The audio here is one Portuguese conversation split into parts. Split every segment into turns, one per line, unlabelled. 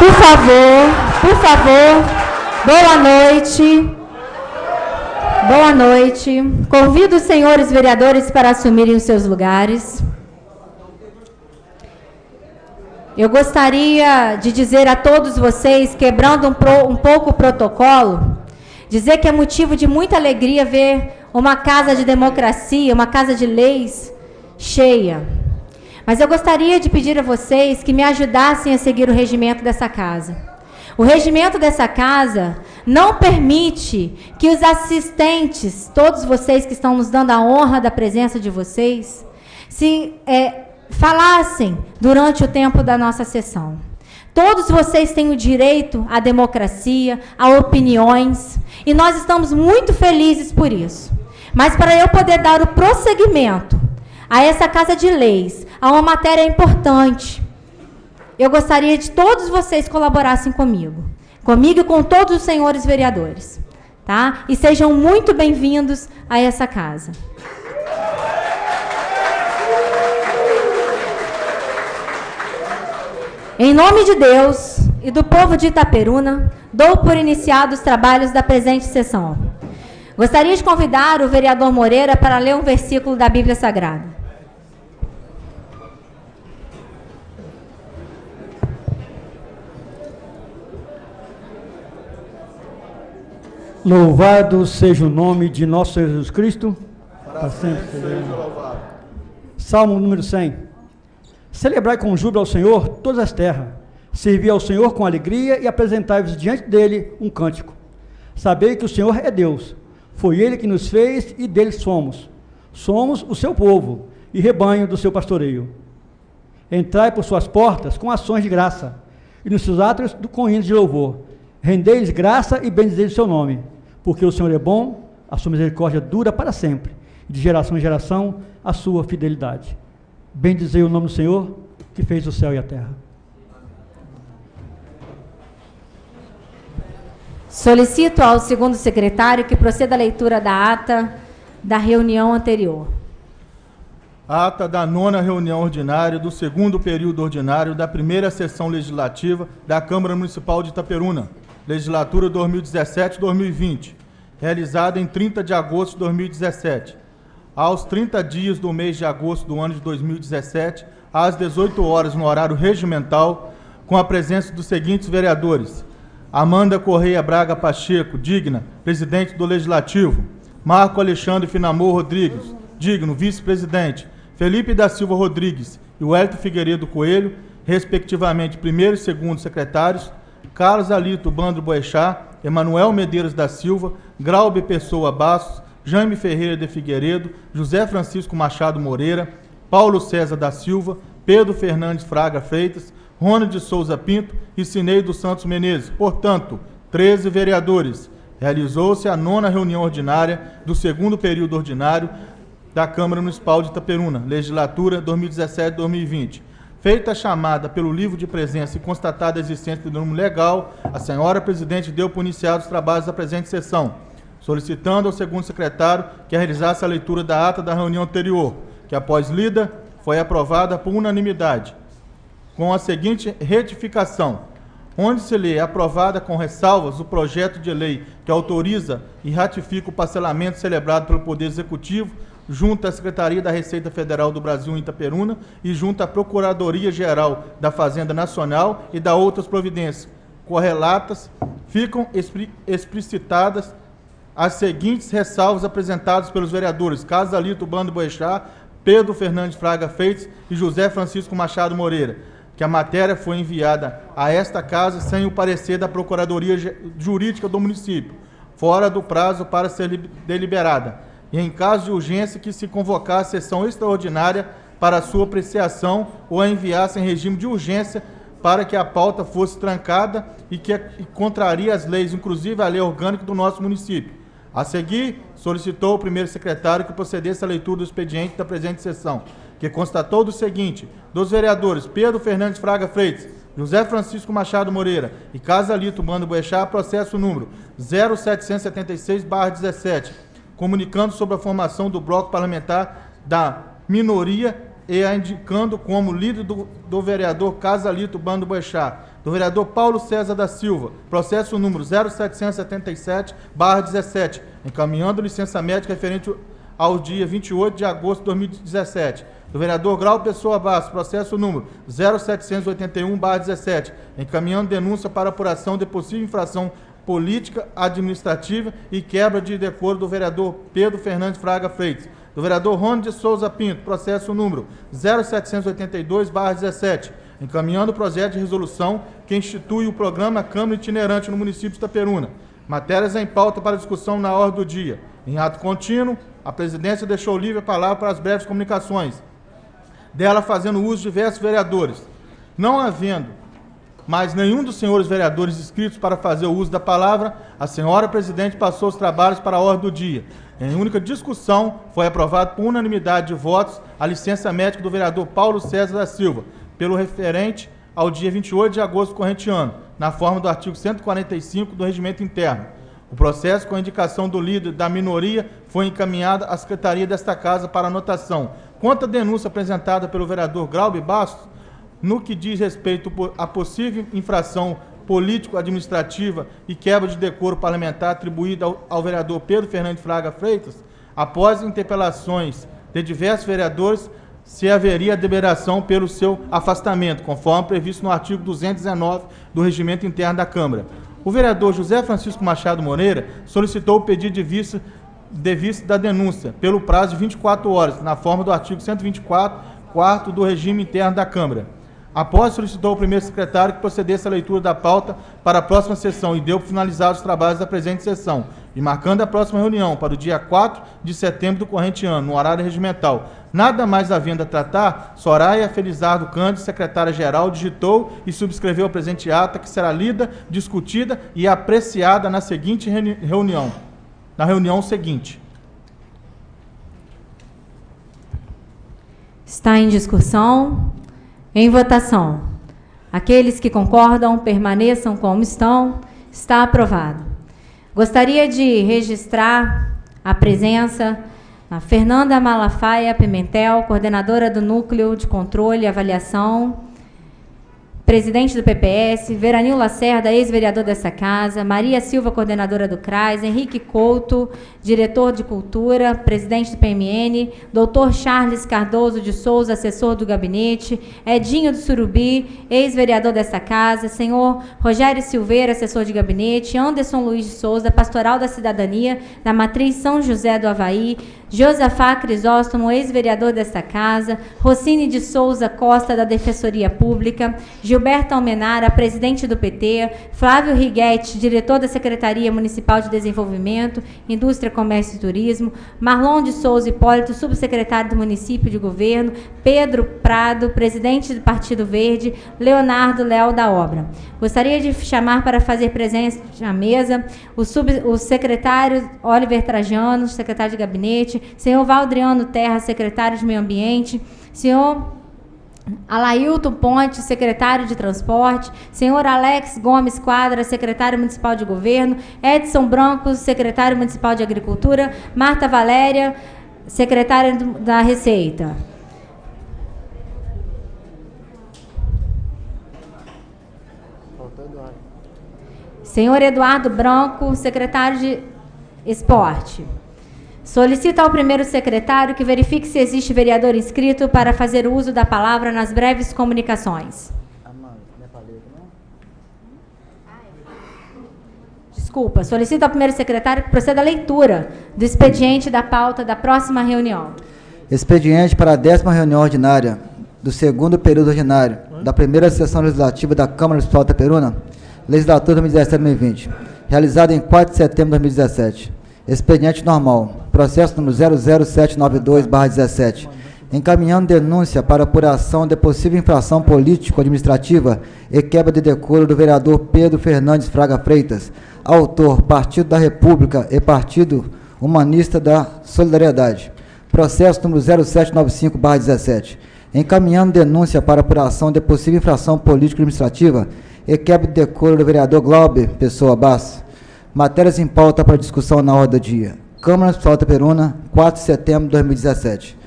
Por favor, boa noite. Boa noite. Convido os senhores vereadores para assumirem os seus lugares. Eu gostaria de dizer a todos vocês, quebrando um pouco o protocolo, dizer que é motivo de muita alegria ver uma casa de democracia, uma casa de leis cheia. Mas eu gostaria de pedir a vocês que me ajudassem a seguir o regimento dessa casa. O regimento dessa casa não permite que os assistentes, todos vocês que estão nos dando a honra da presença de vocês, falassem durante o tempo da nossa sessão. Todos vocês têm o direito à democracia, a opiniões, e nós estamos muito felizes por isso. Mas para eu poder dar o prosseguimento a essa casa de leis, a uma matéria importante, eu gostaria de todos vocês colaborassem comigo e com todos os senhores vereadores, tá? E sejam muito bem-vindos a essa casa. Em nome de Deus e do povo de Itaperuna, dou por iniciados os trabalhos da presente sessão. Gostaria de convidar o vereador Moreira para ler um versículo da Bíblia Sagrada.
Louvado seja o nome de nosso Senhor Jesus Cristo, para sempre seja louvado. Salmo número 100. Celebrai com júbilo ao Senhor todas as terras, servi ao Senhor com alegria e apresentai-vos diante dele um cântico. Sabei que o Senhor é Deus, foi ele que nos fez e dele somos. Somos o seu povo e rebanho do seu pastoreio. Entrai por suas portas com ações de graça, e nos seus átrios com hinos de louvor. Rendei-lhes graça e bendizei o seu nome, porque o Senhor é bom, a sua misericórdia dura para sempre, e de geração em geração a sua fidelidade. Bendizei o nome do Senhor, que fez o céu e a terra.
Solicito ao segundo secretário que proceda a leitura da ata da reunião anterior.
Ata da 9ª reunião ordinária do 2º período ordinário da 1ª sessão legislativa da Câmara Municipal de Itaperuna, legislatura 2017-2020, realizada em 30 de agosto de 2017. Aos 30 dias do mês de agosto do ano de 2017, às 18 horas no horário regimental, com a presença dos seguintes vereadores: Amanda Correia Braga Pacheco, digna, presidente do Legislativo; Marco Alexandre Finamor Rodrigues, digno, vice-presidente; Felipe da Silva Rodrigues e Wellington Figueiredo Coelho, respectivamente primeiro e segundo secretários; Carlos Alito Bandro Boechat, Emanuel Medeiros da Silva, Graube Pessoa Bastos, Jaime Ferreira de Figueiredo, José Francisco Machado Moreira, Paulo César da Silva, Pedro Fernandes Fraga Freitas, Rony de Souza Pinto e Cinei dos Santos Menezes. Portanto, 13 vereadores. Realizou-se a 9ª reunião ordinária do 2º período ordinário da Câmara Municipal de Itaperuna, legislatura 2017-2020. Feita a chamada pelo livro de presença e constatada a existência do número legal, a senhora presidente deu por iniciados os trabalhos da presente sessão, solicitando ao segundo secretário que realizasse a leitura da ata da reunião anterior, que após lida, foi aprovada por unanimidade, com a seguinte retificação: onde se lê aprovada com ressalvas o projeto de lei que autoriza e ratifica o parcelamento celebrado pelo Poder Executivo junto à Secretaria da Receita Federal do Brasil em Itaperuna e junto à Procuradoria-Geral da Fazenda Nacional e da outras providências correlatas, ficam explicitadas as seguintes ressalvas apresentadas pelos vereadores Carlos Alito Bandro Boechat, Pedro Fernandes Fraga Freitas e José Francisco Machado Moreira, que a matéria foi enviada a esta casa sem o parecer da Procuradoria Jurídica do município, fora do prazo para ser deliberada, e em caso de urgência que se convocar a sessão extraordinária para sua apreciação ou a enviasse em regime de urgência para que a pauta fosse trancada e que contraria as leis, inclusive a lei orgânica do nosso município. A seguir, solicitou o primeiro secretário que procedesse à leitura do expediente da presente sessão, que constatou do seguinte: dos vereadores Pedro Fernandes Fraga Freitas, José Francisco Machado Moreira e Carlos Alito Bandro Boechat, processo número 0776/17, comunicando sobre a formação do bloco parlamentar da minoria e a indicando como líder do vereador Casalito Bando Boechat, do vereador Paulo César da Silva, processo número 0777/17, encaminhando licença médica referente ao dia 28 de agosto de 2017. Do vereador Grau Pessoa Bastos, processo número 0781/17, encaminhando denúncia para apuração de possível infração política, administrativa e quebra de decoro do vereador Pedro Fernandes Fraga Freitas. Do vereador Rony de Souza Pinto, processo número 0782/17, encaminhando o projeto de resolução que institui o programa Câmara Itinerante no município de Itaperuna. Matérias em pauta para discussão na ordem do dia. Em ato contínuo, a presidência deixou livre a palavra para as breves comunicações, dela fazendo uso de diversos vereadores. Não havendo mais nenhum dos senhores vereadores inscritos para fazer o uso da palavra, a senhora presidente passou os trabalhos para a ordem do dia. Em única discussão, foi aprovado por unanimidade de votos a licença médica do vereador Paulo César da Silva, pelo referente ao dia 28 de agosto do corrente ano, na forma do artigo 145 do Regimento Interno. O processo, com a indicação do líder da minoria, foi encaminhado à secretaria desta Casa para anotação. Quanto à denúncia apresentada pelo vereador Graubi Bastos, no que diz respeito à possível infração político-administrativa e quebra de decoro parlamentar atribuída ao vereador Pedro Fernandes Fraga Freitas, após interpelações de diversos vereadores, se haveria deliberação pelo seu afastamento, conforme previsto no artigo 219 do Regimento Interno da Câmara. O vereador José Francisco Machado Moreira solicitou o pedido de vista da denúncia, pelo prazo de 24 horas, na forma do artigo 124, quarto do Regime Interno da Câmara. Após, solicitou ao primeiro secretário que procedesse à leitura da pauta para a próxima sessão e deu por finalizados os trabalhos da presente sessão, e marcando a próxima reunião para o dia 4 de setembro do corrente ano, no horário regimental. Nada mais havendo a tratar, Soraya Felizardo Cândido, secretária-geral, digitou e subscreveu a presente ata, que será lida, discutida e apreciada na seguinte reunião. Na reunião seguinte.
Está em discussão. Em votação. Aqueles que concordam, permaneçam como estão. Está aprovado. Gostaria de registrar a presença da Fernanda Malafaia Pimentel, coordenadora do Núcleo de Controle e Avaliação, presidente do PPS, Veranil Lacerda, ex-vereador dessa casa, Maria Silva, coordenadora do CRAS, Henrique Couto, diretor de Cultura, presidente do PMN, doutor Charles Cardoso de Souza, assessor do gabinete, Edinho do Surubi, ex-vereador dessa casa, senhor Rogério Silveira, assessor de gabinete, Anderson Luiz de Souza, pastoral da cidadania, da matriz São José do Havaí, Josafá Crisóstomo, ex-vereador desta casa, Rocine de Souza Costa, da Defensoria Pública, Gilberto Almenara, presidente do PT, Flávio Righetti, diretor da Secretaria Municipal de Desenvolvimento, Indústria, Comércio e Turismo, Marlon de Souza Hipólito, subsecretário do Município de Governo, Pedro Prado, presidente do Partido Verde, Leonardo Léo da Obra. Gostaria de chamar para fazer presença à mesa o secretário Oliver Trajano, secretário de gabinete, senhor Valdriano Terra, secretário de Meio Ambiente, senhor Alailton Ponte, secretário de Transporte, senhor Alex Gomes Quadra, secretário municipal de Governo, Edson Branco, secretário municipal de Agricultura, Marta Valéria, secretária da Receita. Senhor Eduardo Branco, secretário de Esporte. Solicita ao primeiro secretário que verifique se existe vereador inscrito para fazer uso da palavra nas breves comunicações. Desculpa, solicita ao primeiro secretário que proceda à leitura do expediente da pauta da próxima reunião.
Expediente para a 10ª reunião ordinária do 2º período ordinário da primeira sessão legislativa da Câmara Municipal de Itaperuna, legislatura 2017-2020, realizada em 4 de setembro de 2017. Expediente normal, processo número 00792/17, encaminhando denúncia para apuração de possível infração político-administrativa e quebra de decoro do vereador Pedro Fernandes Fraga Freitas, autor Partido da República e Partido Humanista da Solidariedade. Processo número 0795/17, encaminhando denúncia para apuração de possível infração político-administrativa e quebra de decoro do vereador Glauber Pessoa Bastos. Matérias em pauta para discussão na ordem do dia. Câmara Municipal de Itaperuna, 4 de setembro de 2017.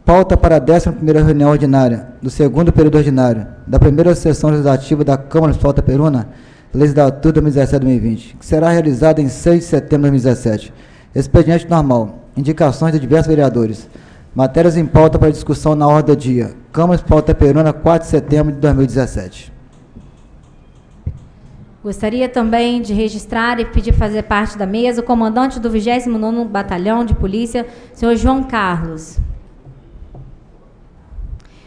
Pauta para a 11ª reunião ordinária do 2º período ordinário da primeira sessão legislativa da Câmara Municipal de Itaperuna, legislatura 2017-2020, que será realizada em 6 de setembro de 2017. Expediente normal. Indicações de diversos vereadores. Matérias em pauta para discussão na ordem do dia. Câmara Municipal de Itaperuna, 4 de setembro de 2017.
Gostaria também de registrar e pedir fazer parte da mesa o comandante do 29º Batalhão de Polícia, senhor João Carlos.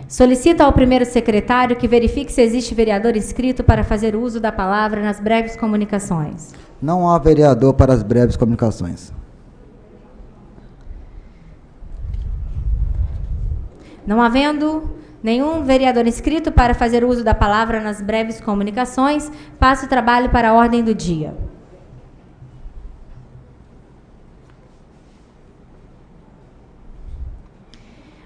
Solicita ao primeiro secretário que verifique se existe vereador inscrito para fazer uso da palavra nas breves comunicações.
Não há vereador para as breves comunicações.
Não havendo nenhum vereador inscrito para fazer uso da palavra nas breves comunicações, passo o trabalho para a ordem do dia.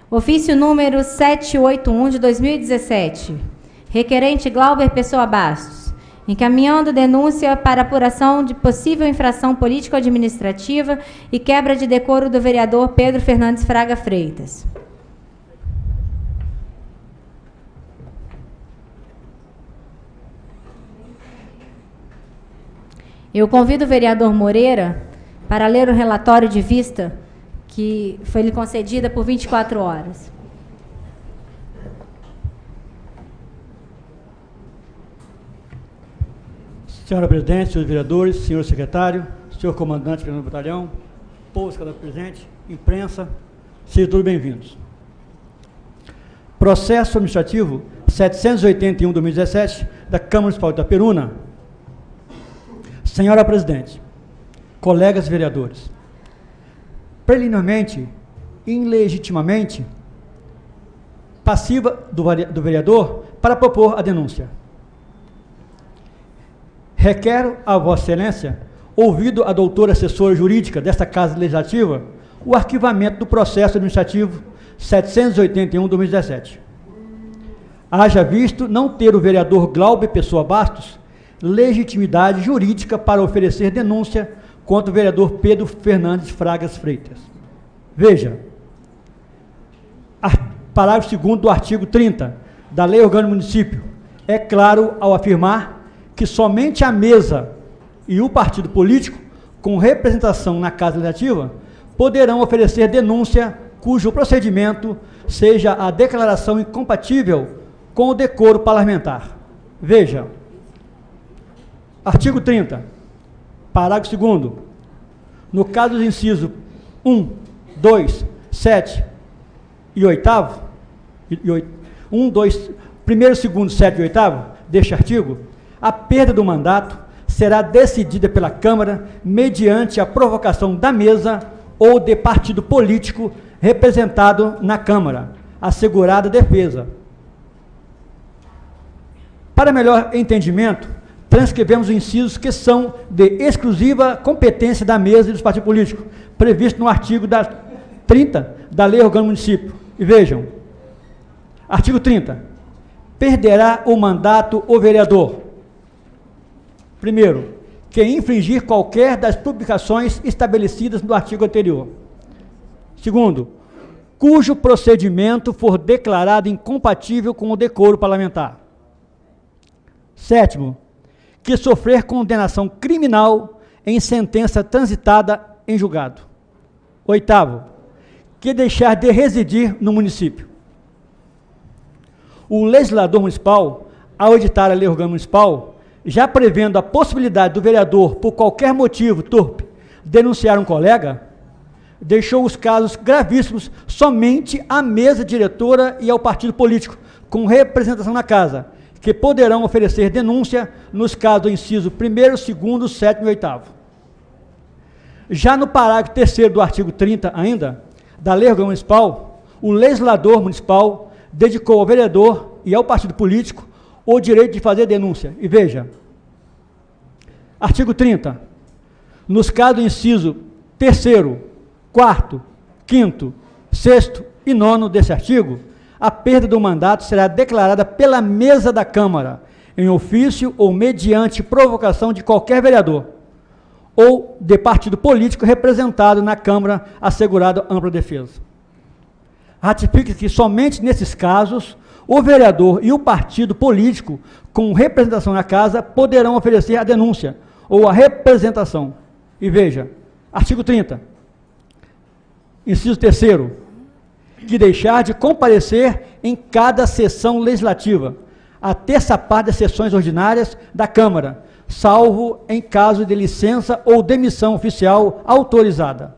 Ofício número 781 de 2017. Requerente Glauber Pessoa Bastos, encaminhando denúncia para apuração de possível infração político-administrativa e quebra de decoro do vereador Pedro Fernandes Fraga Freitas. Eu convido o vereador Moreira para ler o relatório de vista que foi lhe concedida por 24 horas.
Senhora presidente, senhores vereadores, senhor secretário, senhor comandante do batalhão, povo escalado presente, imprensa, sejam todos bem-vindos. Processo administrativo 781/2017 da Câmara Municipal de Itaperuna. Senhora presidente, colegas vereadores, preliminarmente, ilegitimamente, passiva do vereador para propor a denúncia. Requero a Vossa Excelência, ouvido a doutora assessora jurídica desta Casa Legislativa, o arquivamento do processo administrativo 781/2017. Haja visto não ter o vereador Glauber Pessoa Bastos legitimidade jurídica para oferecer denúncia contra o vereador Pedro Fernandes Fragas Freitas. Veja, parágrafo 2º do artigo 30 da Lei Orgânica do Município é claro ao afirmar que somente a mesa e o partido político com representação na Casa Legislativa poderão oferecer denúncia cujo procedimento seja a declaração incompatível com o decoro parlamentar. Veja, artigo 30, parágrafo 2º, no caso dos incisos 1, 2, 7 e 8º, 1, 2, 1º, 2º, 7 e 8º deste artigo, a perda do mandato será decidida pela Câmara mediante a provocação da mesa ou de partido político representado na Câmara, assegurada a defesa. Para melhor entendimento, transcrevemos os incisos que são de exclusiva competência da mesa e dos partidos políticos, previsto no artigo 30 da Lei Orgânica do Município. E vejam, artigo 30, perderá o mandato o vereador. Primeiro, quem infringir qualquer das publicações estabelecidas no artigo anterior. Segundo, cujo procedimento for declarado incompatível com o decoro parlamentar. Sétimo, que sofrer condenação criminal em sentença transitada em julgado. Oitavo, que deixar de residir no município. O legislador municipal, ao editar a Lei Orgânica Municipal, já prevendo a possibilidade do vereador, por qualquer motivo torpe, denunciar um colega, deixou os casos gravíssimos somente à mesa diretora e ao partido político, com representação na casa, que poderão oferecer denúncia nos casos do inciso 1º, 2º, 7º e 8º. Já no parágrafo 3º do artigo 30 ainda, da Lei Orgânica Municipal, o legislador municipal dedicou ao vereador e ao partido político o direito de fazer denúncia. E veja, artigo 30, nos casos do inciso 3º, 4º, 5º, 6º e 9º desse artigo, a perda do mandato será declarada pela mesa da Câmara, em ofício ou mediante provocação de qualquer vereador ou de partido político representado na Câmara, assegurado ampla defesa. ratifica que somente nesses casos o vereador e o partido político com representação na casa poderão oferecer a denúncia ou a representação. E veja, artigo 30, inciso 3º, que deixar de comparecer em cada sessão legislativa, a terça parte das sessões ordinárias da Câmara, salvo em caso de licença ou demissão oficial autorizada.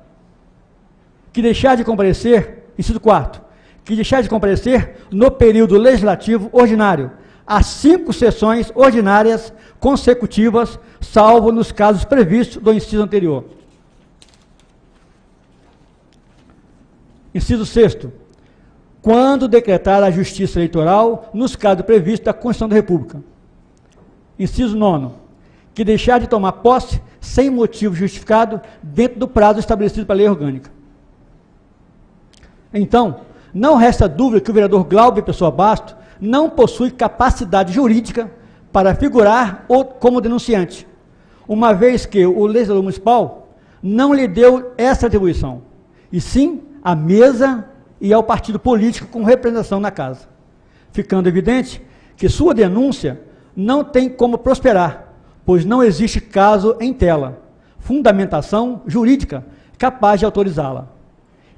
Que deixar de comparecer, inciso 4º, que deixar de comparecer no período legislativo ordinário, a 5 sessões ordinárias consecutivas, salvo nos casos previstos do inciso anterior. Inciso 6º, quando decretar a Justiça Eleitoral nos casos previstos da Constituição da República. Inciso 9º, que deixar de tomar posse sem motivo justificado dentro do prazo estabelecido pela lei orgânica. Então, não resta dúvida que o vereador Glauber Pessoa Basto não possui capacidade jurídica para figurar como denunciante, uma vez que o legislador municipal não lhe deu essa atribuição, e sim à mesa e ao partido político com representação na casa, ficando evidente que sua denúncia não tem como prosperar, pois não existe caso em tela, fundamentação jurídica capaz de autorizá-la.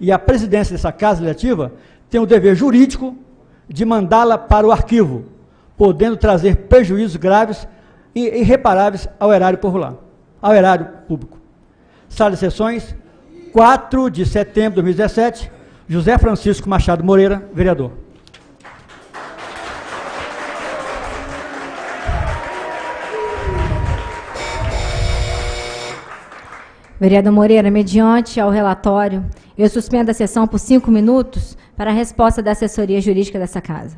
E a presidência dessa Casa Legislativa tem o dever jurídico de mandá-la para o arquivo, podendo trazer prejuízos graves e irreparáveis ao erário popular, ao erário público. Sala de sessões, 4 de setembro de 2017, José Francisco Machado Moreira, vereador.
Vereador Moreira, mediante ao relatório, eu suspendo a sessão por 5 minutos para a resposta da assessoria jurídica dessa casa.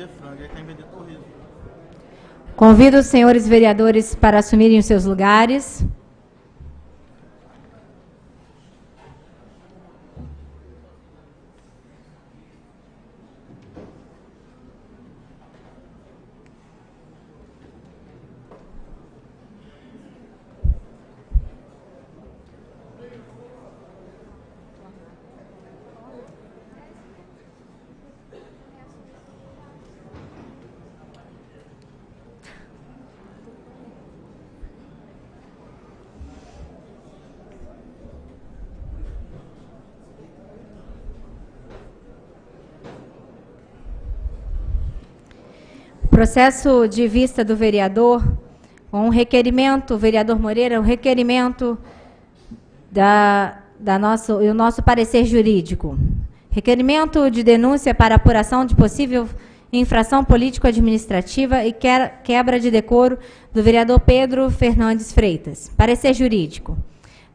vender frango, ele quer vender torresmo.
Convido os senhores vereadores para assumirem os seus lugares. Processo de vista do vereador, com um requerimento, vereador Moreira, um requerimento o nosso parecer jurídico. Requerimento de denúncia para apuração de possível infração político-administrativa e quebra de decoro do vereador Pedro Fernandes Freitas. Parecer jurídico.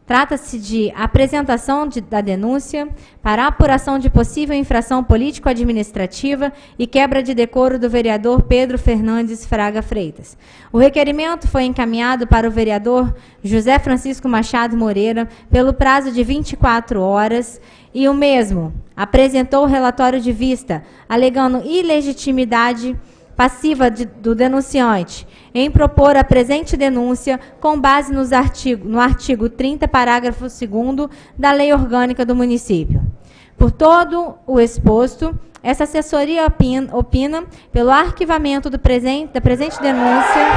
Trata-se de apresentação da denúncia para apuração de possível infração político-administrativa e quebra de decoro do vereador Pedro Fernandes Fraga Freitas. O requerimento foi encaminhado para o vereador José Francisco Machado Moreira pelo prazo de 24 horas e o mesmo apresentou o relatório de vista, alegando ilegitimidade passiva do denunciante em propor a presente denúncia com base no artigo 30, parágrafo 2º da Lei Orgânica do Município. Por todo o exposto, essa assessoria opina pelo arquivamento da presente denúncia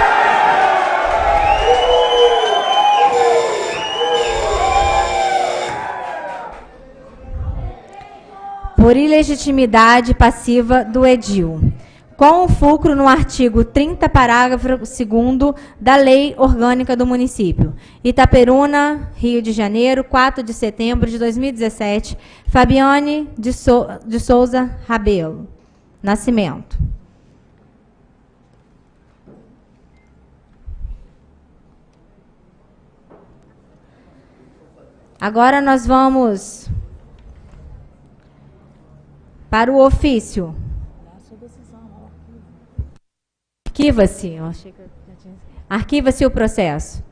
por ilegitimidade passiva do edil, com o fulcro no artigo 30, parágrafo 2º da Lei Orgânica do Município. Itaperuna, Rio de Janeiro, 4 de setembro de 2017, Fabiane de Souza Rabelo. Nascimento. Agora nós vamos para o ofício. Arquiva-se o processo.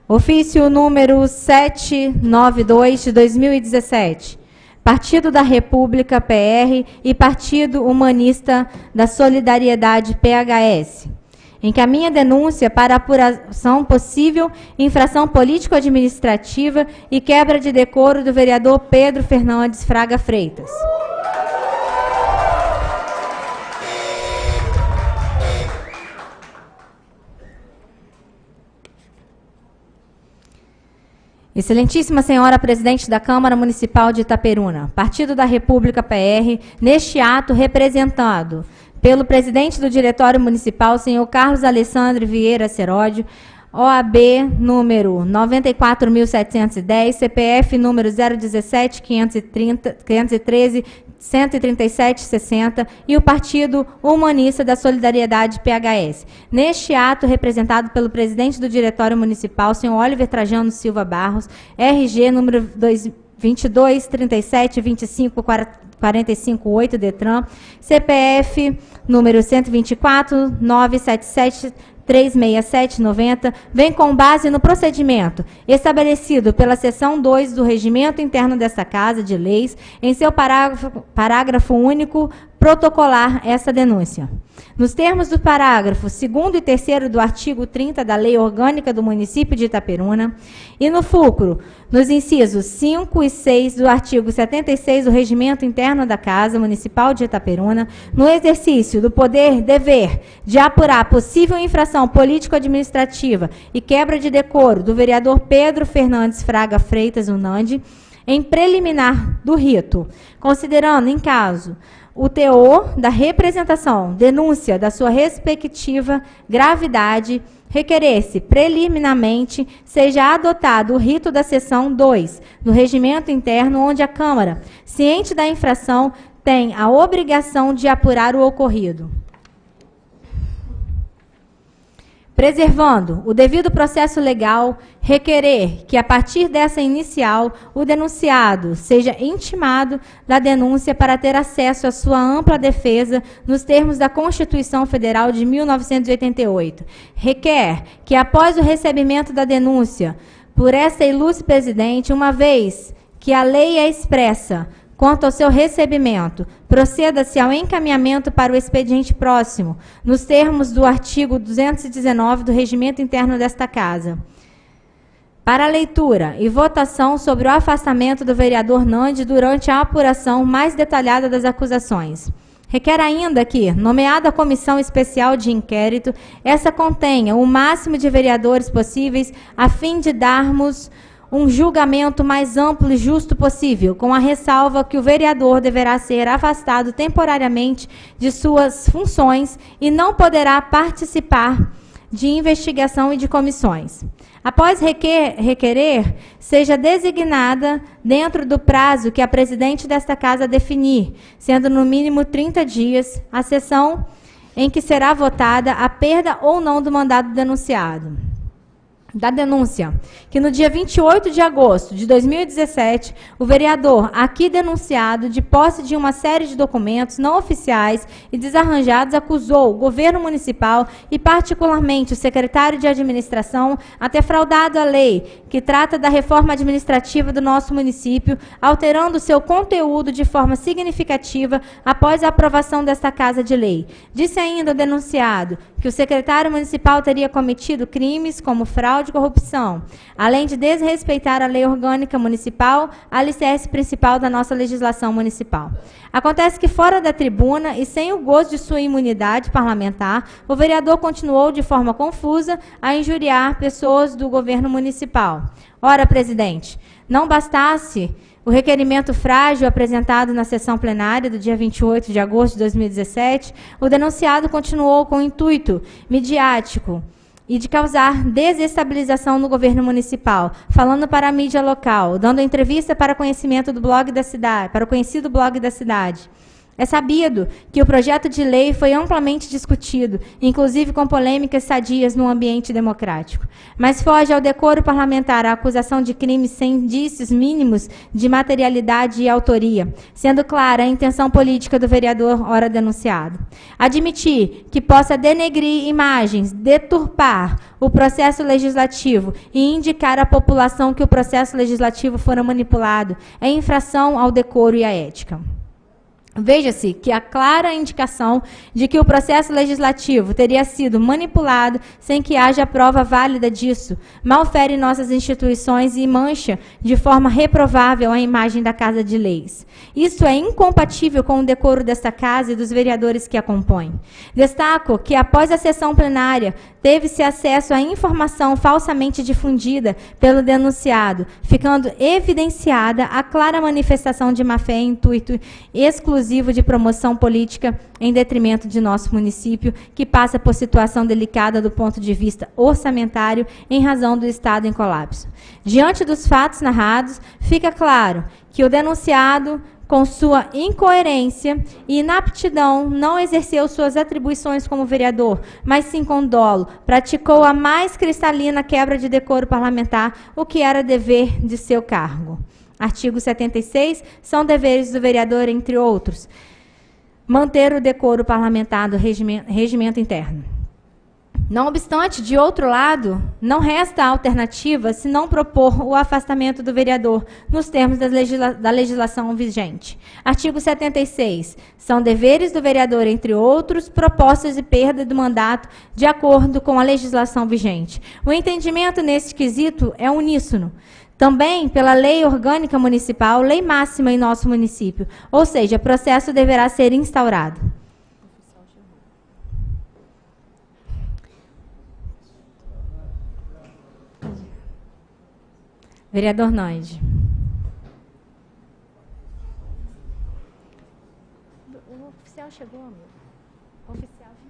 Ofício número 792 de 2017. Partido da República, PR, e Partido Humanista da Solidariedade, PHS. Encaminha denúncia para apuração possível infração político-administrativa e quebra de decoro do vereador Pedro Fernandes Fraga Freitas. Excelentíssima Senhora Presidente da Câmara Municipal de Itaperuna, Partido da República, PR, neste ato representado pelo presidente do Diretório Municipal, senhor Carlos Alessandro Vieira Seródio, OAB número 94.710, CPF número 017-513-137-60 e o Partido Humanista da Solidariedade, PHS. Neste ato, representado pelo presidente do Diretório Municipal, senhor Oliver Trajano Silva Barros, RG número 22.37.25.458, DETRAN, CPF número 124.977.367.90, vem com base no procedimento estabelecido pela seção 2 do Regimento Interno desta Casa de Leis, em seu parágrafo único, protocolar essa denúncia. Nos termos do parágrafo 2º e 3º do artigo 30 da Lei Orgânica do Município de Itaperuna e no fulcro, nos incisos 5 e 6 do artigo 76 do Regimento Interno da Casa Municipal de Itaperuna, no exercício do poder-dever de apurar possível infração político-administrativa e quebra de decoro do vereador Pedro Fernandes Fraga Freitas Unandi, em preliminar do rito, considerando, em caso, o teor da representação, denúncia da sua respectiva gravidade, requerer-se preliminarmente seja adotado o rito da seção 2 do Regimento Interno, onde a Câmara, ciente da infração, tem a obrigação de apurar o ocorrido. preservando o devido processo legal, requerer que, a partir dessa inicial, o denunciado seja intimado da denúncia para ter acesso à sua ampla defesa nos termos da Constituição Federal de 1988. Requer que, após o recebimento da denúncia por esta ilustre presidente, uma vez que a lei é expressa quanto ao seu recebimento, proceda-se ao encaminhamento para o expediente próximo, nos termos do artigo 219 do Regimento Interno desta Casa. Para a leitura e votação sobre o afastamento do vereador Nandi durante a apuração mais detalhada das acusações. Requer ainda que, nomeada a comissão especial de inquérito, essa contenha o máximo de vereadores possíveis, a fim de darmos um julgamento mais amplo e justo possível, com a ressalva que o vereador deverá ser afastado temporariamente de suas funções e não poderá participar de investigação e de comissões. Após requerer, seja designada, dentro do prazo que a presidente desta Casa definir, sendo no mínimo 30 dias, a sessão em que será votada a perda ou não do mandado denunciado. Da denúncia, que no dia 28 de agosto de 2017, o vereador aqui denunciado, de posse de uma série de documentos não oficiais e desarranjados, acusou o governo municipal e particularmente o secretário de administração a ter fraudado a lei que trata da reforma administrativa do nosso município, alterando seu conteúdo de forma significativa após a aprovação desta Casa de Lei. Disse ainda o denunciado que o secretário municipal teria cometido crimes como fraude e corrupção, além de desrespeitar a lei orgânica municipal, alicerce principal da nossa legislação municipal. Acontece que, fora da tribuna e sem o gozo de sua imunidade parlamentar, o vereador continuou de forma confusa a injuriar pessoas do governo municipal. Ora, presidente, não bastasse o requerimento frágil apresentado na sessão plenária do dia 28 de agosto de 2017, o denunciado continuou com o intuito midiático e de causar desestabilização no governo municipal, falando para a mídia local, dando entrevista para conhecimento do blog da cidade, para o conhecido blog da cidade. É sabido que o projeto de lei foi amplamente discutido, inclusive com polêmicas sadias no ambiente democrático. Mas foge ao decoro parlamentar a acusação de crimes sem indícios mínimos de materialidade e autoria, sendo clara a intenção política do vereador ora denunciado. Admitir que possa denegrir imagens, deturpar o processo legislativo e indicar à população que o processo legislativo fora manipulado é infração ao decoro e à ética. Veja-se que há clara indicação de que o processo legislativo teria sido manipulado sem que haja prova válida disso, malfere nossas instituições e mancha de forma reprovável a imagem da Casa de Leis. Isso é incompatível com o decoro desta Casa e dos vereadores que a compõem. Destaco que, após a sessão plenária, teve-se acesso à informação falsamente difundida pelo denunciado, ficando evidenciada a clara manifestação de má-fé e intuito exclusivo de promoção política em detrimento de nosso município, que passa por situação delicada do ponto de vista orçamentário em razão do Estado em colapso. Diante dos fatos narrados, fica claro que o denunciado, com sua incoerência e inaptidão, não exerceu suas atribuições como vereador, mas sim com dolo, praticou a mais cristalina quebra de decoro parlamentar, o que era dever de seu cargo. Artigo 76, são deveres do vereador, entre outros, manter o decoro parlamentar do regimento interno. Não obstante, de outro lado, não resta alternativa se não propor o afastamento do vereador nos termos da legislação vigente. Artigo 76. São deveres do vereador, entre outros, propostas de perda do mandato de acordo com a legislação vigente. O entendimento neste quesito é uníssono. Também pela lei orgânica municipal, lei máxima em nosso município, ou seja, o processo deverá ser instaurado. Vereador Nandi. O oficial chegou, amigo. O oficial chegou.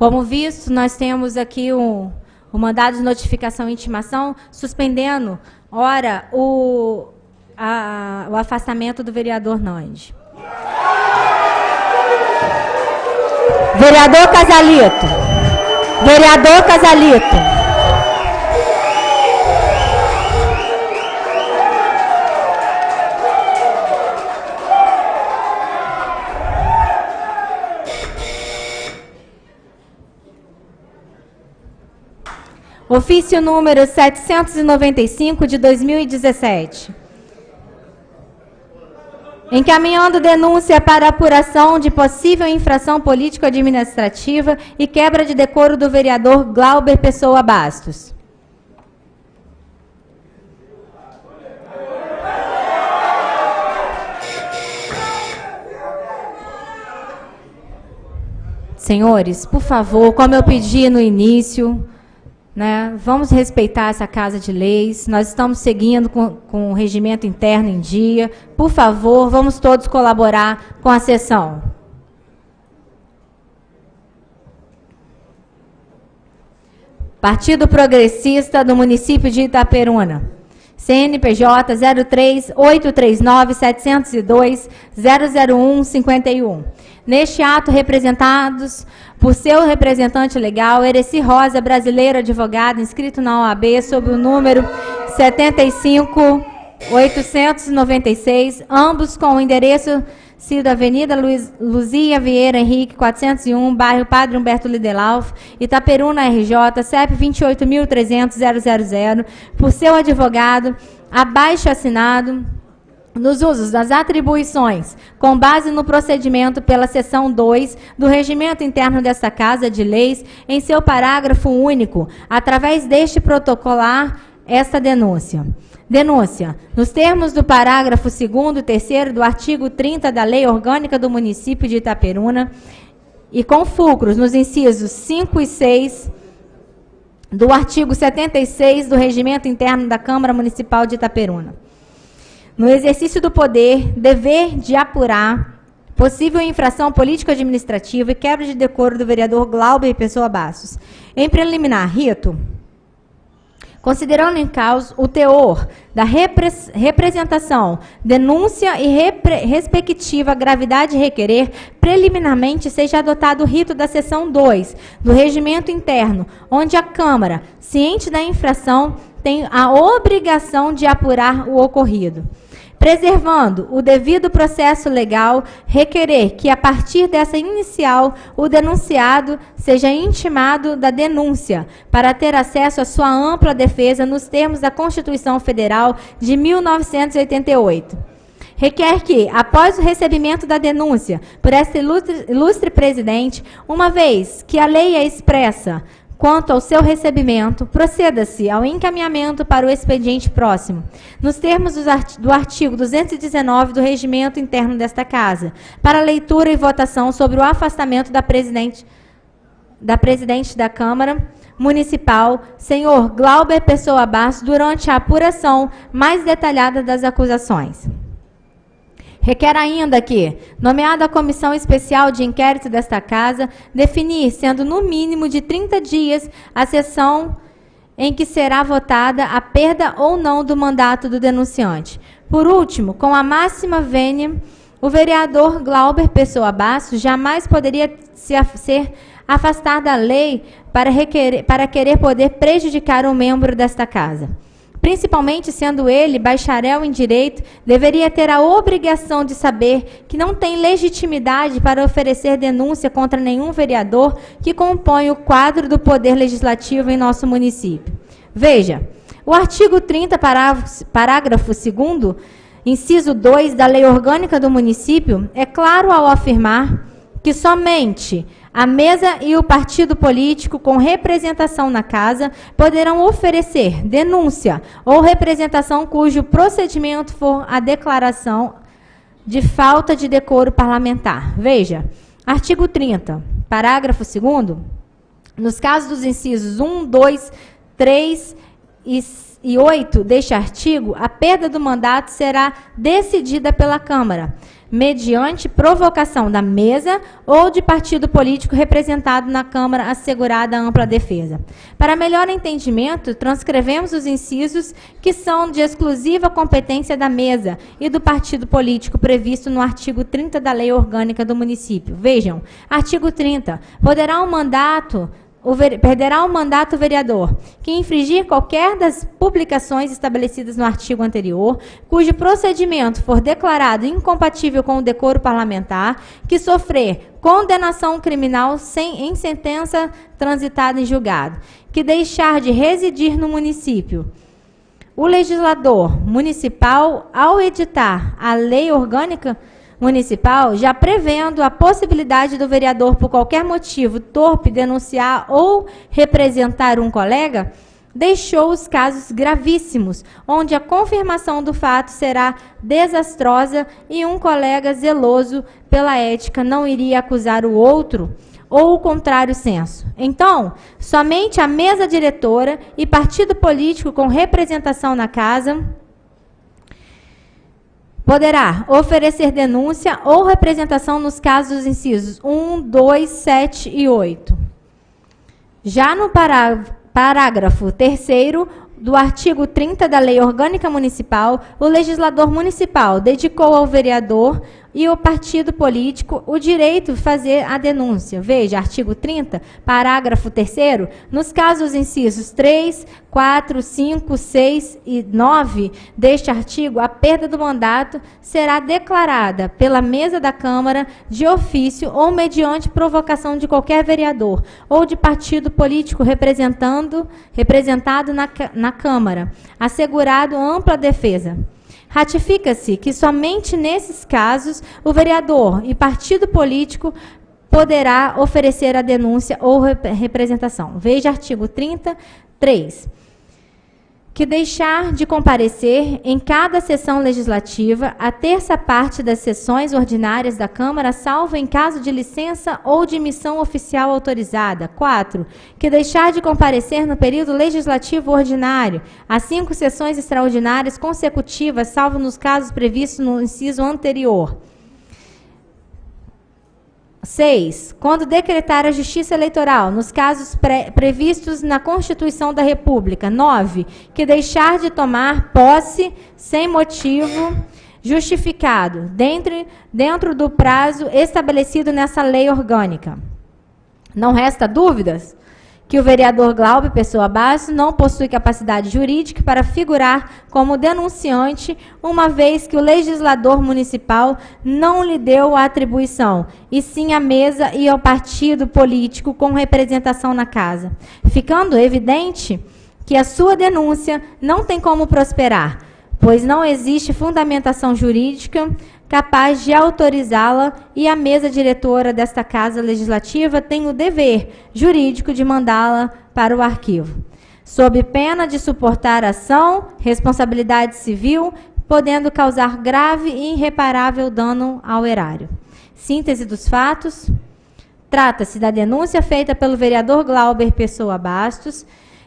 Como visto, nós temos aqui o mandado de notificação e intimação suspendendo, ora, o afastamento do vereador Nandi. Vereador Casalito. Vereador Casalito. Ofício número 795 de 2017. Encaminhando denúncia para apuração de possível infração político-administrativa e quebra de decoro do vereador Glauber Pessoa Bastos. Senhores, por favor, como eu pedi no início, né, vamos respeitar essa Casa de Leis. Nós estamos seguindo com o regimento interno em dia. Por favor, vamos todos colaborar com a sessão. Partido Progressista do município de Itaperuna. CNPJ 03-839-702-001-51. Neste ato, representados por seu representante legal, Ereci Rosa, brasileiro advogado, inscrito na OAB, sob o número 75896, ambos com o endereço sido Avenida Luzia Vieira Henrique, 401, bairro Padre Humberto Lidelauf, Itaperuna, RJ, CEP 28.300.000, por seu advogado, abaixo assinado, nos usos das atribuições, com base no procedimento pela seção 2 do Regimento Interno desta Casa de Leis, em seu parágrafo único, através deste protocolar, esta denúncia. Denúncia. Nos termos do parágrafo 2º e 3º do artigo 30 da Lei Orgânica do Município de Itaperuna, e com fulcros nos incisos 5 e 6 do artigo 76 do Regimento Interno da Câmara Municipal de Itaperuna. No exercício do poder, dever de apurar possível infração político-administrativa e quebra de decoro do vereador Glauber Pessoa Bastos. Em preliminar, rito, considerando em causa o teor da representação, denúncia e respectiva gravidade requerer, preliminarmente seja adotado o rito da seção 2 do Regimento Interno, onde a Câmara, ciente da infração, tem a obrigação de apurar o ocorrido. Preservando o devido processo legal, requerer que, a partir dessa inicial, o denunciado seja intimado da denúncia, para ter acesso à sua ampla defesa nos termos da Constituição Federal de 1988. Requer que, após o recebimento da denúncia por esta ilustre presidente, uma vez que a lei é expressa quanto ao seu recebimento, proceda-se ao encaminhamento para o expediente próximo, nos termos do artigo 219 do Regimento Interno desta Casa, para leitura e votação sobre o afastamento da presidente da Câmara Municipal, senhor Glauber Pessoa Bastos, durante a apuração mais detalhada das acusações. Requer ainda que, nomeada a comissão especial de inquérito desta Casa, definir, sendo no mínimo de 30 dias, a sessão em que será votada a perda ou não do mandato do denunciante. Por último, com a máxima vênia, o vereador Glauber Pessoa Bastos jamais poderia ser afastado da lei para querer poder prejudicar um membro desta Casa. Principalmente sendo ele bacharel em direito, deveria ter a obrigação de saber que não tem legitimidade para oferecer denúncia contra nenhum vereador que compõe o quadro do Poder Legislativo em nosso município. Veja, o artigo 30, parágrafo 2º, inciso 2 da Lei Orgânica do Município, é claro ao afirmar que somente a mesa e o partido político com representação na Casa poderão oferecer denúncia ou representação cujo procedimento for a declaração de falta de decoro parlamentar. Veja, artigo 30, parágrafo 2º, nos casos dos incisos 1, 2, 3 e 208 deste artigo, a perda do mandato será decidida pela Câmara, mediante provocação da mesa ou de partido político representado na Câmara, assegurada a ampla defesa. Para melhor entendimento, transcrevemos os incisos que são de exclusiva competência da mesa e do partido político previsto no artigo 30 da Lei Orgânica do Município. Vejam, artigo 30. Perderá o mandato o vereador que infringir qualquer das publicações estabelecidas no artigo anterior, cujo procedimento for declarado incompatível com o decoro parlamentar, que sofrer condenação criminal em sentença transitada em julgado, que deixar de residir no município. O legislador municipal, ao editar a lei orgânica municipal, já prevendo a possibilidade do vereador, por qualquer motivo torpe, denunciar ou representar um colega, deixou os casos gravíssimos, onde a confirmação do fato será desastrosa e um colega zeloso pela ética não iria acusar o outro, ou o contrário senso. Então, somente a mesa diretora e partido político com representação na casa poderá oferecer denúncia ou representação nos casos dos incisos 1, 2, 7 e 8. Já no parágrafo 3º do artigo 30 da Lei Orgânica Municipal, o legislador municipal dedicou ao vereador e ao partido político o direito de fazer a denúncia. Veja, artigo 30, parágrafo 3º, nos casos incisos 3, 4, 5, 6 e 9 deste artigo, a perda do mandato será declarada pela mesa da Câmara de ofício ou mediante provocação de qualquer vereador ou de partido político representado na Câmara, assegurado ampla defesa. Ratifica-se que somente nesses casos o vereador e partido político poderá oferecer a denúncia ou representação. Veja artigo 33. Que deixar de comparecer em cada sessão legislativa a terça parte das sessões ordinárias da Câmara, salvo em caso de licença ou de missão oficial autorizada. 4. Que deixar de comparecer no período legislativo ordinário a 5 sessões extraordinárias consecutivas, salvo nos casos previstos no inciso anterior. 6. Quando decretar a justiça eleitoral, nos casos previstos na Constituição da República. 9. Que deixar de tomar posse sem motivo justificado, dentro do prazo estabelecido nessa lei orgânica. Não resta dúvidas que o vereador Glauber Pessoa Bastos não possui capacidade jurídica para figurar como denunciante, uma vez que o legislador municipal não lhe deu a atribuição, e sim à mesa e ao partido político com representação na casa, ficando evidente que a sua denúncia não tem como prosperar, pois não existe fundamentação jurídica capaz de autorizá-la, e a mesa diretora desta Casa Legislativa tem o dever jurídico de mandá-la para o arquivo, sob pena de suportar ação, responsabilidade civil, podendo causar grave e irreparável dano ao erário. Síntese dos fatos. Trata-se da denúncia feita pelo vereador Glauber Pessoa Bastos,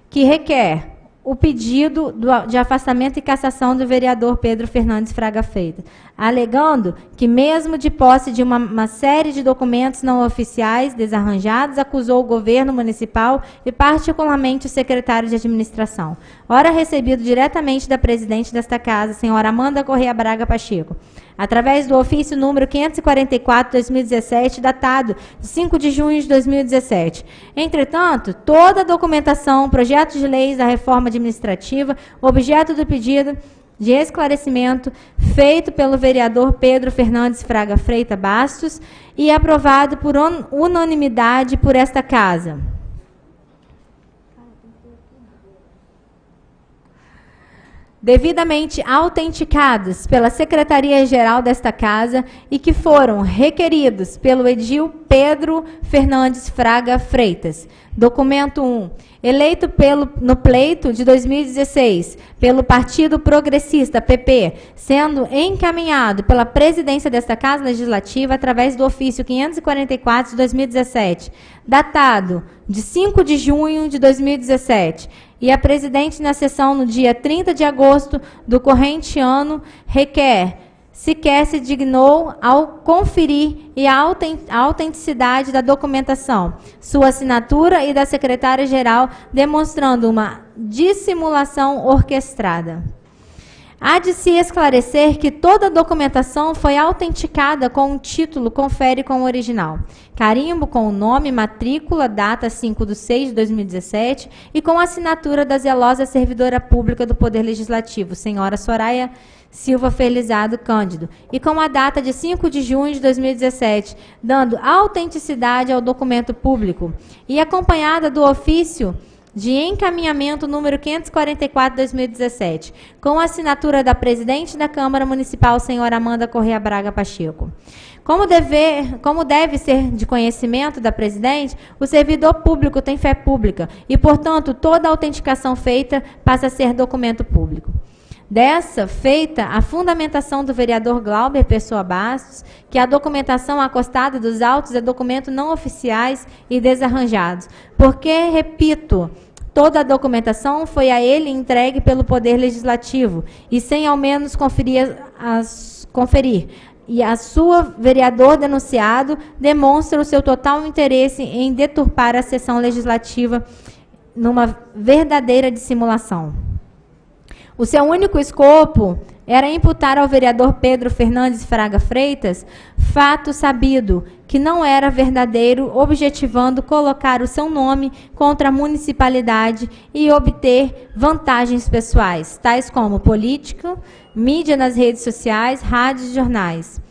que requer o pedido de afastamento e cassação do vereador Pedro Fernandes Fraga Freitas, alegando que, mesmo de posse de uma série de documentos não oficiais desarranjados, acusou o governo municipal e particularmente o secretário de administração, ora recebido diretamente da presidente desta casa, senhora Amanda Correia Braga Pacheco, através do ofício número 544/2017, datado de 5 de junho de 2017. Entretanto, toda a documentação, projetos de leis da reforma administrativa, objeto do pedido de esclarecimento feito pelo vereador Pedro Fernandes Fraga Freitas Bastos e aprovado por unanimidade por esta Casa. Devidamente autenticados pela Secretaria-Geral desta Casa e que foram requeridos pelo edil Pedro Fernandes Fraga Freitas. Documento 1. Eleito no pleito de 2016 pelo Partido Progressista, PP, sendo encaminhado pela presidência desta Casa Legislativa através do ofício 544 de 2017, datado de 5 de junho de 2017, e a presidente, na sessão no dia 30 de agosto do corrente ano, requer, sequer se dignou ao conferir e a autenticidade da documentação, sua assinatura e da secretária-geral, demonstrando uma dissimulação orquestrada. Há de se esclarecer que toda a documentação foi autenticada com um título, confere com o original, carimbo com o nome, matrícula, data 5/6/2017 e com a assinatura da zelosa servidora pública do Poder Legislativo, senhora Soraya Silva Felizardo Cândido, e com a data de 5 de junho de 2017, dando autenticidade ao documento público, e acompanhada do ofício de encaminhamento número 544/2017, com a assinatura da presidente da Câmara Municipal, senhora Amanda Corrêa Braga Pacheco. Como deve ser de conhecimento da presidente, o servidor público tem fé pública e, portanto, toda a autenticação feita passa a ser documento público. Dessa feita a fundamentação do vereador Glauber Pessoa Bastos, que a documentação acostada dos autos é documento não oficiais e desarranjados, porque, repito, toda a documentação foi a ele entregue pelo Poder Legislativo e sem ao menos conferir. E a sua vereador denunciado demonstra o seu total interesse em deturpar a sessão legislativa numa verdadeira dissimulação. O seu único escopo era imputar ao vereador Pedro Fernandes Fraga Freitas fato sabido, que não era verdadeiro, objetivando colocar o seu nome contra a municipalidade e obter vantagens pessoais, tais como político, mídia nas redes sociais, rádios e jornais,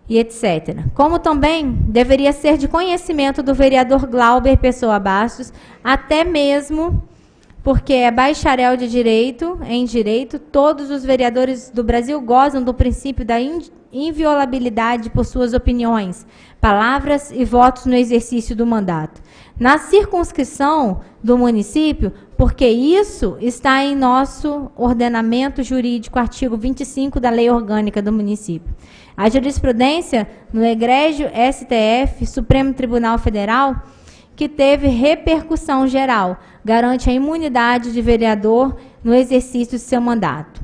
e etc. Como também deveria ser de conhecimento do vereador Glauber Pessoa Bastos, até mesmo porque é bacharel de direito, em direito, todos os vereadores do Brasil gozam do princípio da inviolabilidade por suas opiniões, palavras e votos no exercício do mandato. Na circunscrição do município, porque isso está em nosso ordenamento jurídico, artigo 25 da Lei Orgânica do Município. A jurisprudência no egrégio STF, Supremo Tribunal Federal, que teve repercussão geral, garante a imunidade de vereador no exercício de seu mandato.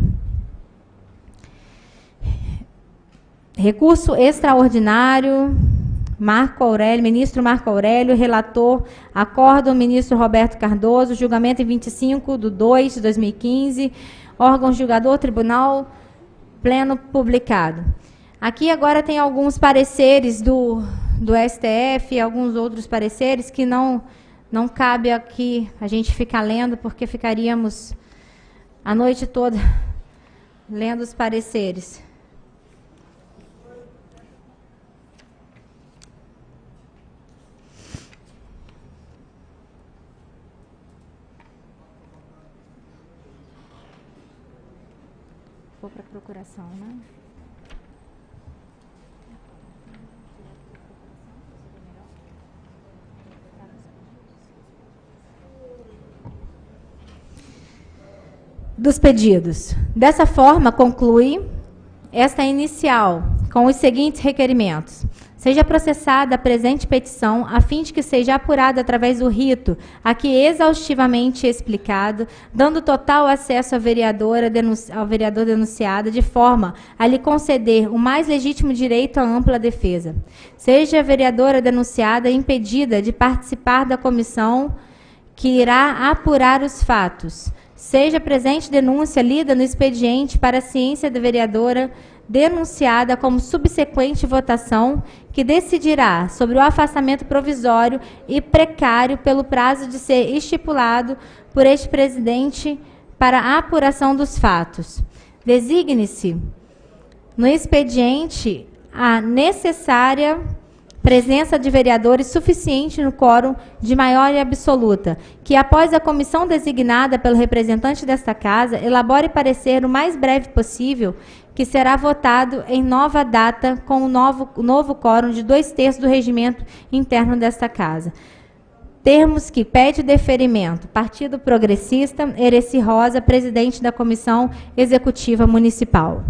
Recurso extraordinário, ministro Marco Aurélio, relator, acórdão, ministro Roberto Cardoso, julgamento em 25/2/2015, órgão julgador, tribunal pleno publicado. Aqui agora tem alguns pareceres do STF e alguns outros pareceres que não cabe aqui a gente ficar lendo, porque ficaríamos a noite toda lendo os pareceres. Vou para a procuração, né? Dos pedidos. Dessa forma, conclui esta inicial, com os seguintes requerimentos. Seja processada a presente petição, a fim de que seja apurada através do rito, aqui exaustivamente explicado, dando total acesso ao vereador denunciado, de forma a lhe conceder o mais legítimo direito à ampla defesa. Seja a vereadora denunciada impedida de participar da comissão que irá apurar os fatos. Seja a presente denúncia lida no expediente para a ciência da vereadora denunciada como subsequente votação, que decidirá sobre o afastamento provisório e precário pelo prazo de ser estipulado por este presidente para a apuração dos fatos. Designe-se no expediente a necessária presença de vereadores suficiente no quórum de maioria absoluta, que após a comissão designada pelo representante desta casa, elabore parecer o mais breve possível, que será votado em nova data com o novo quórum de 2/3 do regimento interno desta casa. Termos que pede deferimento. Partido Progressista, Hereci Rosa, presidente da Comissão Executiva Municipal.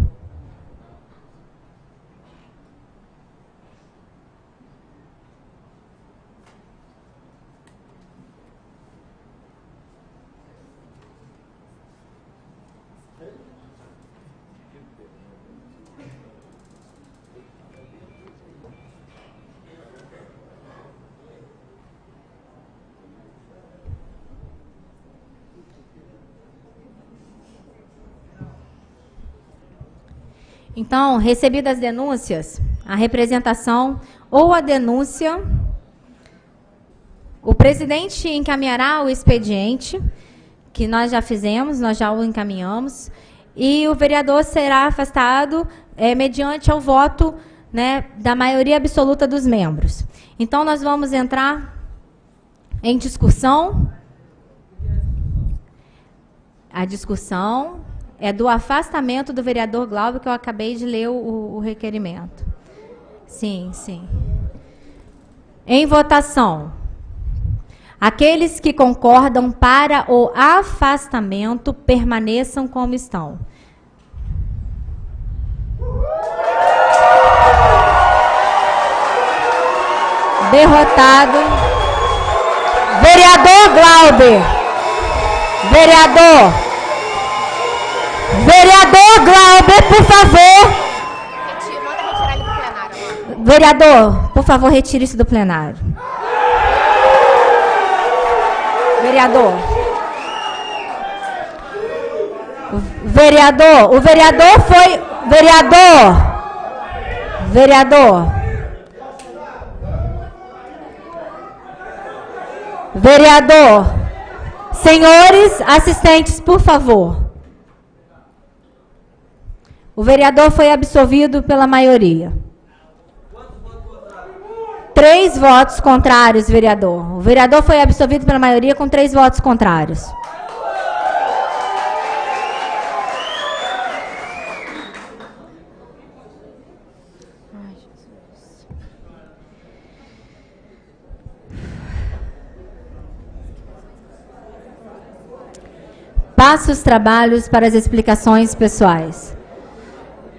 Então, recebidas as denúncias, a representação ou a denúncia, o presidente encaminhará o expediente, que nós já fizemos, nós já o encaminhamos, e o vereador será afastado mediante ao voto, né, da maioria absoluta dos membros. Então, nós vamos entrar em discussão. A discussão é do afastamento do vereador Glauber, que eu acabei de ler o requerimento. Sim, sim. Em votação. Aqueles que concordam para o afastamento permaneçam como estão. Derrotado. Vereador Glauber. Vereador Glauber, por favor.
Manda retirar ele do plenário.
Vereador, por favor, retire isso do plenário. Vereador. O vereador foi... Vereador. Senhores assistentes, por favor. O vereador foi absolvido pela maioria. 3 votos contrários, vereador. O vereador foi absolvido pela maioria com 3 votos contrários. Passo os trabalhos para as explicações pessoais.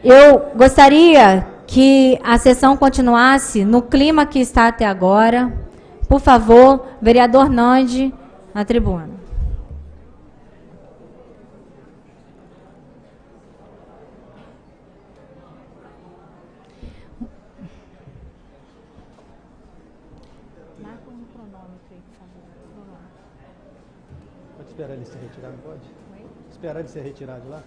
Eu gostaria que a sessão continuasse no clima que está até agora. Por favor, vereador Nandi, na tribuna.
Pode esperar ele se retirar, não pode? Esperar ele se retirar de lá?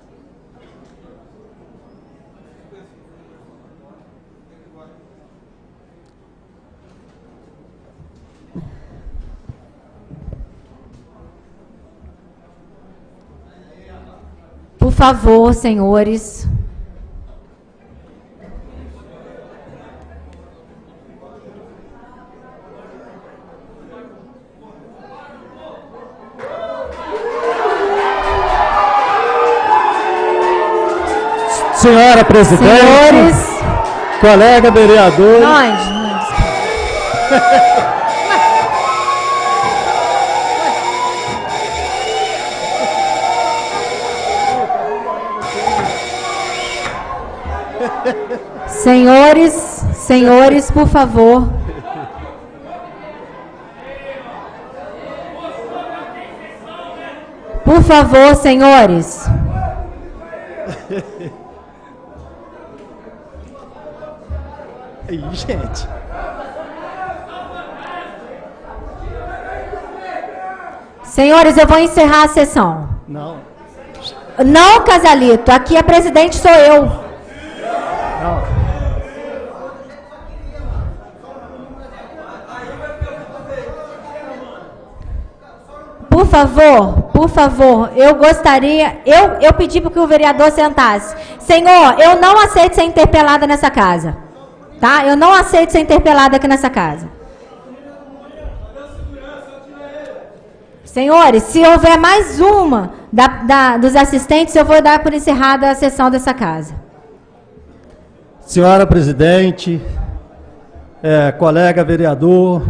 Por favor, senhores.
Senhora presidente,
Senhores,
colega vereador.
Nós. Senhores, por favor. Por favor, senhores.
Aí, gente.
Senhores, eu vou encerrar a sessão.
Não.
Não, Casalito, aqui a presidente sou eu.
Não.
Por favor, eu gostaria, eu pedi para que o vereador sentasse. Senhor, eu não aceito ser interpelada nessa casa. Tá? Eu não aceito ser interpelada aqui nessa casa. Senhores, se houver mais uma dos assistentes, eu vou dar por encerrada a sessão dessa casa.
Senhora presidente, colega vereador,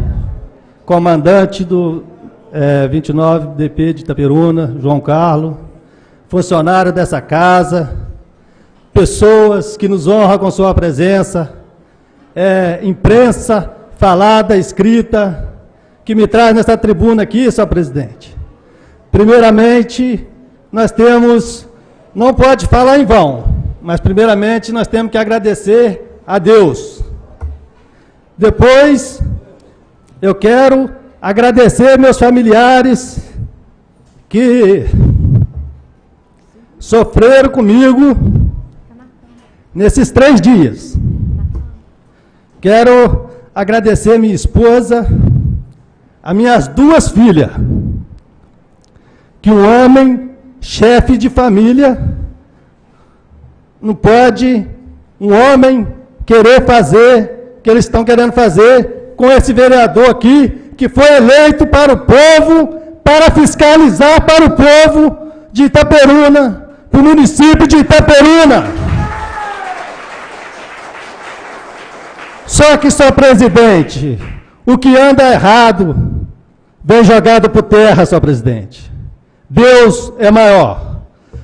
comandante do 29 DP de Itaperuna, João Carlos, funcionário dessa casa, pessoas que nos honram com sua presença, imprensa falada, escrita, que me traz nessa tribuna aqui, senhor presidente. Primeiramente, nós temos, não pode falar em vão, mas primeiramente nós temos que agradecer a Deus. Depois, eu quero agradecer meus familiares que sofreram comigo nesses 3 dias. Quero agradecer minha esposa, as minhas 2 filhas, que um homem, chefe de família, não pode um homem querer fazer o que eles estão querendo fazer com esse vereador aqui, que foi eleito para o povo, para fiscalizar para o povo de Itaperuna, para o município de Itaperuna. Só que, senhor presidente, o que anda errado vem jogado por terra, senhor presidente. Deus é maior.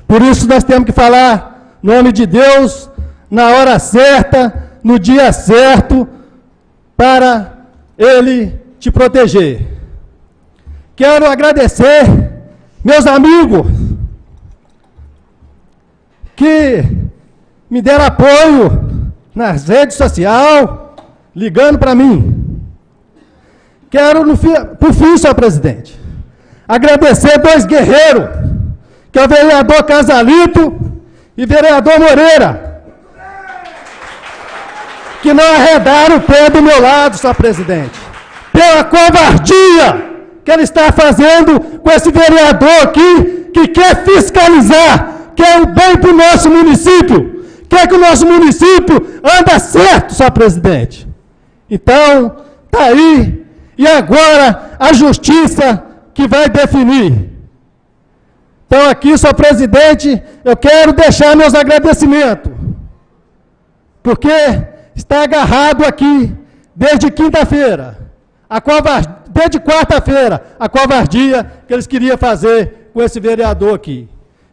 Por isso nós temos que falar em nome de Deus, na hora certa, no dia certo, para Ele te proteger. Quero agradecer meus amigos que me deram apoio nas redes sociais, ligando para mim. Quero, por fim, senhor presidente, agradecer 2 guerreiros, que é o vereador Casalito e vereador Moreira, que não arredaram o pé do meu lado, senhor presidente, pela covardia que ele está fazendo com esse vereador aqui, que quer fiscalizar, quer o bem para o nosso município, quer que o nosso município ande certo, senhor presidente. Então, está aí, e agora a justiça que vai definir. Então aqui, senhor presidente, eu quero deixar meus agradecimentos, porque está agarrado aqui, desde quinta-feira, desde quarta-feira, a covardia que eles queriam fazer com esse vereador aqui.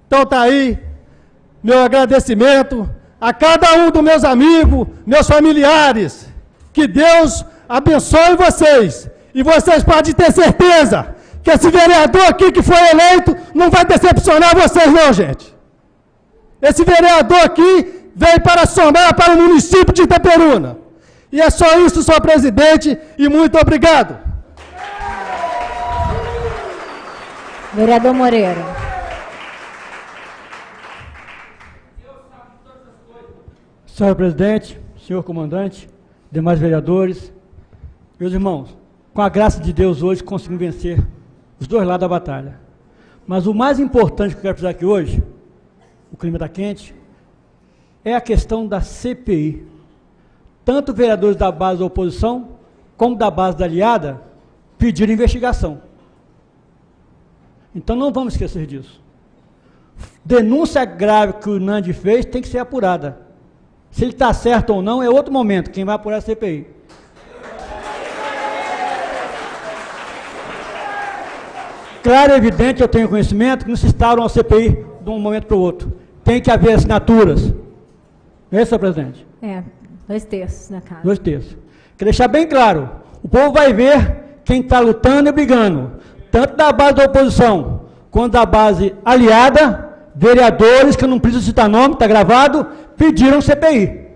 Então está aí meu agradecimento a cada um dos meus amigos, meus familiares. Que Deus abençoe vocês. E vocês podem ter certeza que esse vereador aqui que foi eleito não vai decepcionar vocês não, gente. Esse vereador aqui veio para somar para o município de Itaperuna. E é só isso, senhor presidente, e muito obrigado.
Vereador Moreira.
Senhor presidente, senhor comandante, demais vereadores, meus irmãos, com a graça de Deus hoje conseguimos vencer os 2 lados da batalha. Mas o mais importante que eu quero precisar aqui hoje, o clima está quente, é a questão da CPI. Tanto vereadores da base da oposição, como da base da aliada, pediram investigação. Então não vamos esquecer disso. Denúncia grave que o Nandi fez tem que ser apurada. Se ele está certo ou não é outro momento, quem vai apurar é a CPI. Claro e evidente, eu tenho conhecimento que não se instauram a CPI de um momento para o outro. Tem que haver assinaturas. Não é isso, senhor presidente?
2/3 na casa.
2/3. Quero deixar bem claro, o povo vai ver quem está lutando e brigando, tanto da base da oposição, quanto da base aliada, vereadores, que eu não preciso citar nome, está gravado, pediram CPI.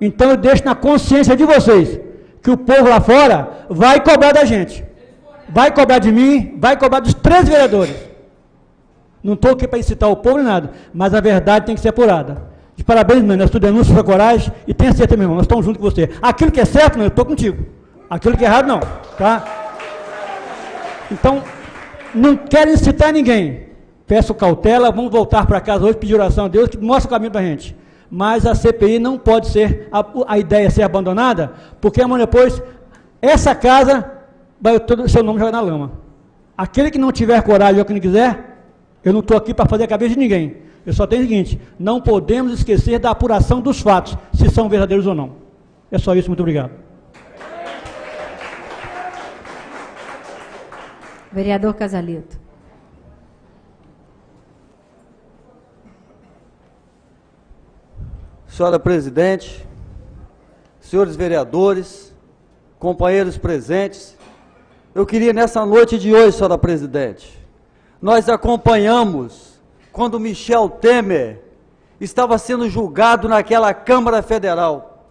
Então eu deixo na consciência de vocês, que o povo lá fora vai cobrar da gente. Vai cobrar de mim, vai cobrar dos 3 vereadores. Não estou aqui para incitar o povo nem nada, mas a verdade tem que ser apurada. De parabéns, meu irmão, nós denúncia, sua coragem, e tenha certeza, meu irmão, nós estamos juntos com você. Aquilo que é certo, meu, eu estou contigo. Aquilo que é errado, não. Tá? Então, não quero incitar ninguém. Peço cautela, vamos voltar para casa hoje, pedir oração a Deus, que mostra o caminho para a gente. Mas a CPI não pode ser, a ideia ser abandonada, porque amanhã depois, essa casa, vai todo o seu nome jogar na lama. Aquele que não tiver coragem ou que não quiser, eu não estou aqui para fazer a cabeça de ninguém. Eu só tenho o seguinte, não podemos esquecer da apuração dos fatos, se são verdadeiros ou não. É só isso, muito obrigado.
Vereador Casalito.
Senhora presidente, senhores vereadores, companheiros presentes, eu queria nessa noite de hoje, senhora presidente, nós acompanhamos quando Michel Temer estava sendo julgado naquela Câmara Federal.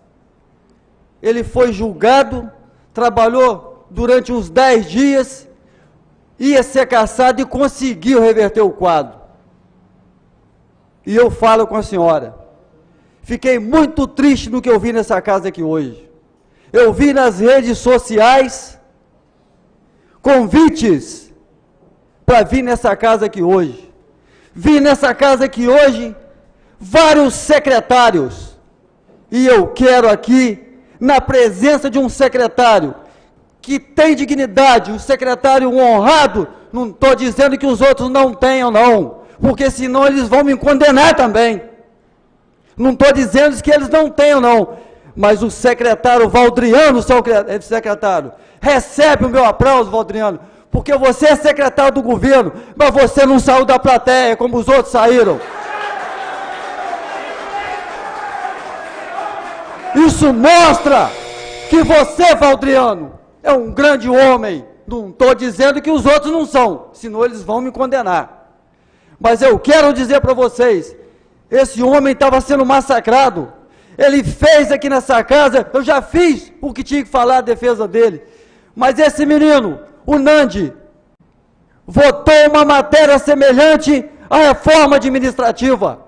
Ele foi julgado, trabalhou durante uns 10 dias, ia ser cassado e conseguiu reverter o quadro. E eu falo com a senhora, Fiquei muito triste no que eu vi nessa casa aqui hoje. Eu vi nas redes sociais convites para vir nessa casa aqui hoje. Vi nessa casa aqui hoje vários secretários. E eu quero aqui, na presença de um secretário que tem dignidade, um secretário honrado, não estou dizendo que os outros não tenham, não, porque senão eles vão me condenar também. Não estou dizendo que eles não tenham, não, mas o secretário Valdriano, secretário, recebe o meu aplauso, Valdriano, porque você é secretário do governo, mas você não saiu da plateia como os outros saíram. Isso mostra que você, Valdriano, é um grande homem. Não estou dizendo que os outros não são, senão eles vão me condenar. Mas eu quero dizer para vocês, esse homem estava sendo massacrado. Ele fez aqui nessa casa, eu já fiz o que tinha que falar a defesa dele. Mas esse menino, o Nandi, votou uma matéria semelhante à reforma administrativa.